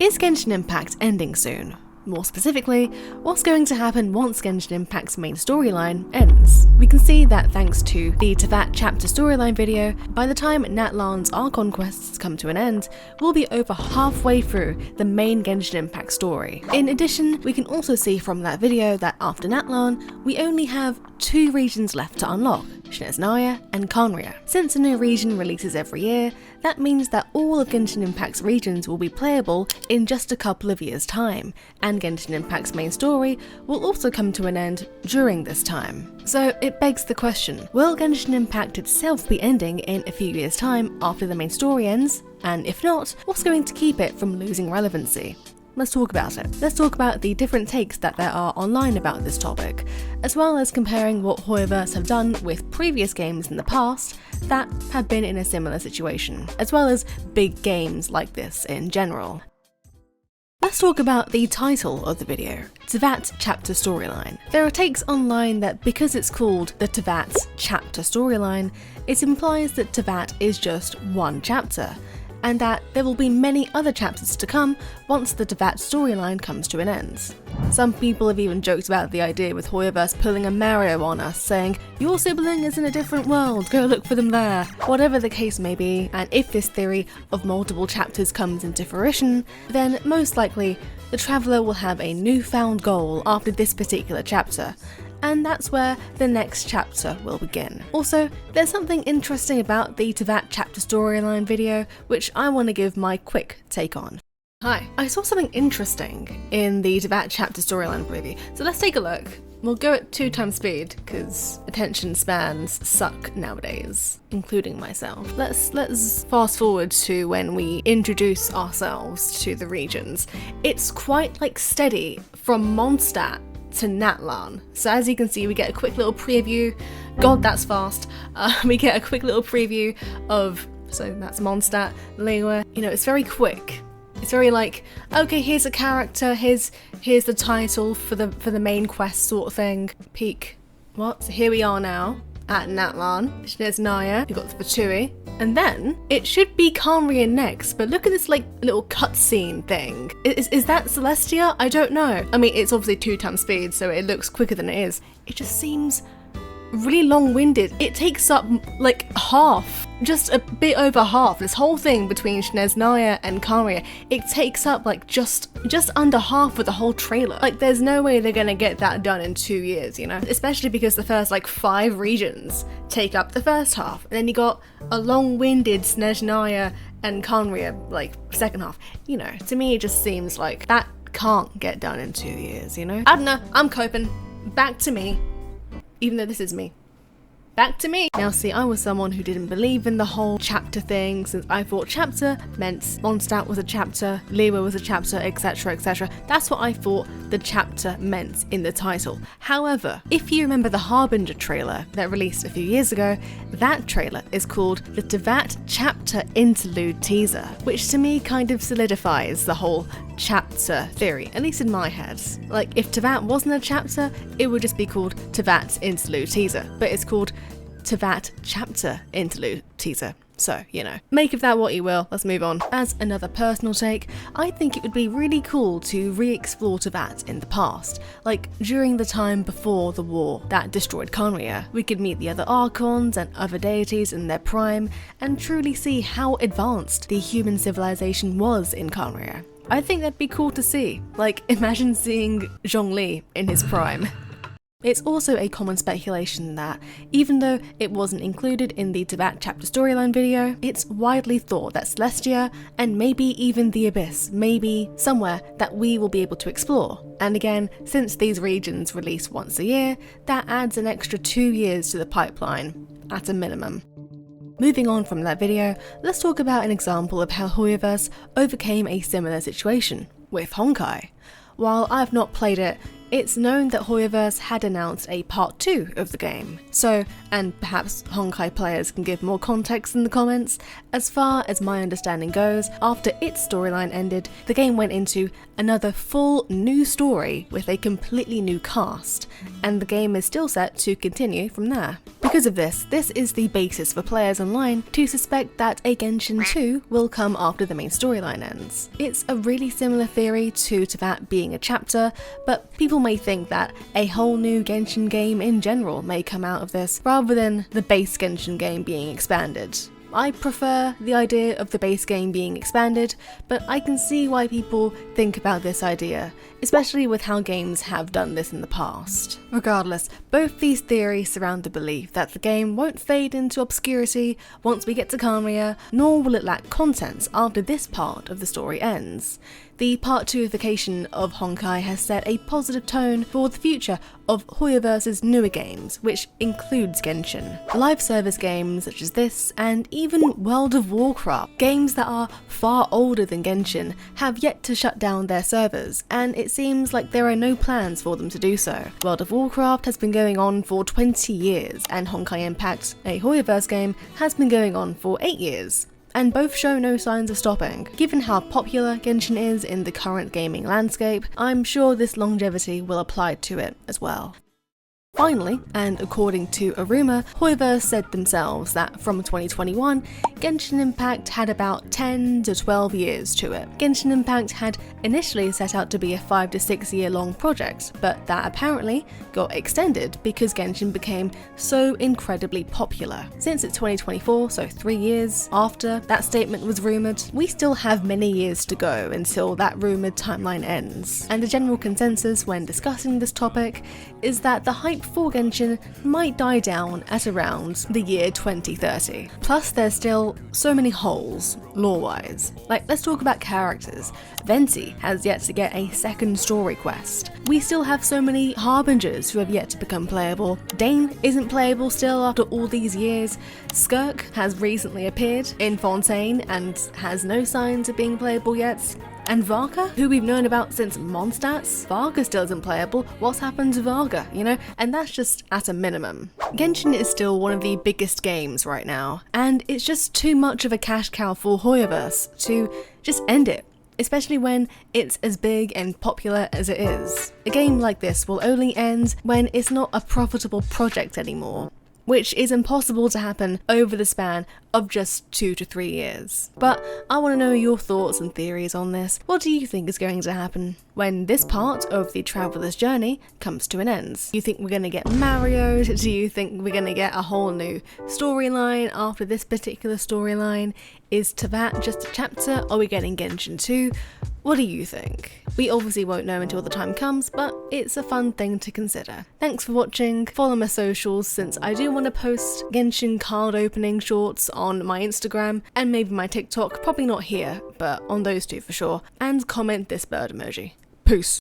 Is Genshin Impact ending soon? More specifically, what's going to happen once Genshin Impact's main storyline ends? We can see that thanks to the Teyvat chapter storyline video, by the time Natlan's Archon quests come to an end, we'll be over halfway through the main Genshin Impact story. In addition, we can also see from that video that after Natlan, we only have 2 regions left to unlock, Snezhnaya and Khaenri'ah. Since a new region releases every year, that means that all of Genshin Impact's regions will be playable in just a couple of years' time, and Genshin Impact's main story will also come to an end during this time. So it begs the question, will Genshin Impact itself be ending in a few years' time after the main story ends? And if not, what's going to keep it from losing relevancy? Let's talk about it. Let's talk about the different takes that there are online about this topic, as well as comparing what Hoyoverse have done with previous games in the past that have been in a similar situation, as well as big games like this in general. Let's talk about the title of the video, Teyvat Chapter Storyline. There are takes online that because it's called the Teyvat Chapter Storyline, it implies that Teyvat is just one chapter, and that there will be many other chapters to come once the Teyvat storyline comes to an end. Some people have even joked about the idea with Hoyoverse pulling a Mario on us, saying, "Your sibling is in a different world, go look for them there." Whatever the case may be, and if this theory of multiple chapters comes into fruition, then most likely the traveller will have a newfound goal after this particular chapter, and that's where the next chapter will begin. Also, there's something interesting about the Teyvat chapter storyline video which I want to give my quick take on. Hi, I saw something interesting in the Teyvat chapter storyline preview, so let's take a look. We'll go at 2 times speed, because attention spans suck nowadays, including myself. Let's fast forward to when we introduce ourselves to the regions. It's quite steady from Mondstadt to Natlan. So as you can see, we get a quick little preview. God, that's fast. We get a quick little preview of, so that's Mondstadt, Liyue. You know, it's very quick. It's very okay, here's a character, here's the title for the main quest sort of thing. Peek. What? So here we are now at Natlan, Snezhnaya, we've got the Fatui, and then it should be Khaenri'ah next, but look at this little cutscene thing. Is that Celestia? I don't know. I mean, it's obviously 2 times speed, so it looks quicker than it is. It just seems really long-winded. It takes up half, just a bit over half. This whole thing between Snezhnaya and Khaenri'ah, it takes up just under half of the whole trailer. There's no way they're gonna get that done in 2 years, you know? Especially because the first 5 regions take up the first half, and then you got a long-winded Snezhnaya and Khaenri'ah second half. You know, to me it just seems like that can't get done in 2 years, you know? I don't know, I'm coping. Back to me. Even though this is me. Back to me! Now see, I was someone who didn't believe in the whole chapter thing, since I thought chapter meant Mondstadt was a chapter, Liyue was a chapter, etc, etc. That's what I thought the chapter meant in the title. However, if you remember the Harbinger trailer that released a few years ago, that trailer is called the Teyvat Chapter Interlude Teaser, which to me kind of solidifies the whole chapter theory, at least in my head. If Teyvat wasn't a chapter, it would just be called Teyvat Interlude Teaser, but it's called Teyvat Chapter Interlude Teaser. So, you know, make of that what you will, let's move on. As another personal take, I think it would be really cool to re-explore Teyvat in the past. During the time before the war that destroyed Khaenri'ah, we could meet the other Archons and other deities in their prime, and truly see how advanced the human civilization was in Khaenri'ah. I think that'd be cool to see. Imagine seeing Zhongli in his prime. It's also a common speculation that, even though it wasn't included in the Teyvat chapter storyline video, it's widely thought that Celestia, and maybe even the Abyss, may be somewhere that we will be able to explore. And again, since these regions release once a year, that adds an extra 2 years to the pipeline, at a minimum. Moving on from that video, let's talk about an example of how Hoyoverse overcame a similar situation, with Honkai. While I've not played it, it's known that Hoyoverse had announced a part 2 of the game. So, and perhaps Honkai players can give more context in the comments, as far as my understanding goes, after its storyline ended, the game went into another full new story with a completely new cast, and the game is still set to continue from there. Because of this is the basis for players online to suspect that a Genshin 2 will come after the main storyline ends. It's a really similar theory to Teyvat being a chapter, but people may think that a whole new Genshin game in general may come out of this, rather than the base Genshin game being expanded. I prefer the idea of the base game being expanded, but I can see why people think about this idea, especially with how games have done this in the past. Regardless, both these theories surround the belief that the game won't fade into obscurity once we get to Khaenri'ah, nor will it lack content after this part of the story ends. The Part 2ification of Honkai has set a positive tone for the future of Hoyoverse's newer games, which includes Genshin. Live service games such as this, and even World of Warcraft, games that are far older than Genshin, have yet to shut down their servers, and it seems like there are no plans for them to do so. World of Warcraft has been going on for 20 years, and Honkai Impact, a Hoyoverse game, has been going on for 8 years. And both show no signs of stopping. Given how popular Genshin is in the current gaming landscape, I'm sure this longevity will apply to it as well. Finally, and according to a rumour, Hoyoverse said themselves that from 2021, Genshin Impact had about 10 to 12 years to it. Genshin Impact had initially set out to be a 5 to 6 year long project, but that apparently got extended because Genshin became so incredibly popular. Since it's 2024, so 3 years after that statement was rumoured, we still have many years to go until that rumoured timeline ends. And the general consensus when discussing this topic is that the hype for Genshin might die down at around the year 2030. Plus, there's still so many holes, lore-wise. Like, let's talk about characters. Venti has yet to get a second story quest. We still have so many Harbingers who have yet to become playable. Dane isn't playable still after all these years. Skirk has recently appeared in Fontaine and has no signs of being playable yet. And Varka, who we've known about since Mondstadt, Varka still isn't playable. What's happened to Varka, you know? And that's just at a minimum. Genshin is still one of the biggest games right now, and it's just too much of a cash cow for Hoyoverse to just end it. Especially when it's as big and popular as it is. A game like this will only end when it's not a profitable project anymore, which is impossible to happen over the span of just 2 to 3 years. But I want to know your thoughts and theories on this. What do you think is going to happen when this part of the traveller's journey comes to an end? Do you think we're going to get marioed? Do you think we're going to get a whole new storyline after this particular storyline? Is Teyvat just a chapter? Are we getting Genshin 2? What do you think? We obviously won't know until the time comes, but it's a fun thing to consider. Thanks for watching. Follow my socials since I do want to post Genshin card opening shorts on my Instagram and maybe my TikTok, probably not here, but on those two for sure. And comment this bird emoji. Peace.